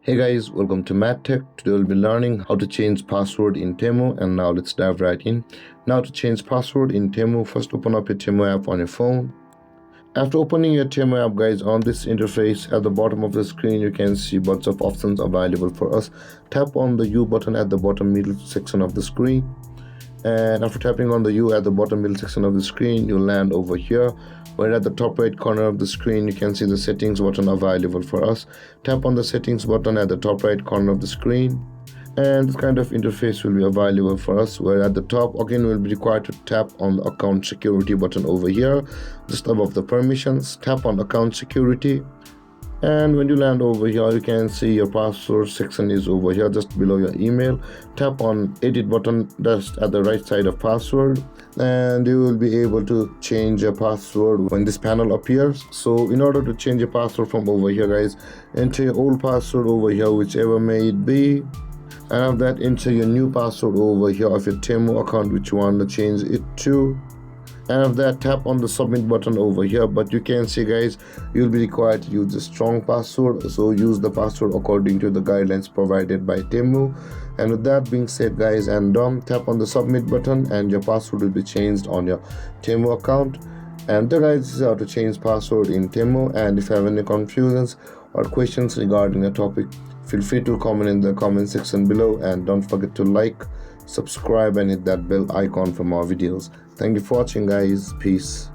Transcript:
Hey guys, welcome to MathTech. Today we'll be learning how to change password in Temu, and now let's dive right in. Now to change password in Temu, first open up your Temu app on your phone. After opening your Temu app, guys, on this interface at the bottom of the screen you can see bunch of options available for us. Tap on the U button at the bottom middle section of the screen, and after tapping on the U at the bottom middle section of the screen you'll land over here, where at the top right corner of the screen you can see the settings button available for us. Tap on the settings button at the top right corner of the screen, and this kind of interface will be available for us, where at the top again we'll be required to tap on the account security button over here just above the permissions. Tap on account security, and when you land over here you can see your password section is over here just below your email. Tap on edit button just at the right side of password, and you will be able to change your password when this panel appears. So in order to change your password from over here, guys, enter your old password over here, whichever may it be, and after that enter your new password over here of your Temu account which you want to change it to. And after that tap on the submit button over here, but you can see, guys, you'll be required to use a strong password, so use the password according to the guidelines provided by Temu. And with that being said, guys, and done, tap on the submit button and your password will be changed on your Temu account. And there, guys, this is how to change password in Temu. And if you have any confusions or questions regarding the topic, feel free to comment in the comment section below, and don't forget to like, subscribe and hit that bell icon for more videos. Thank you for watching, guys. Peace.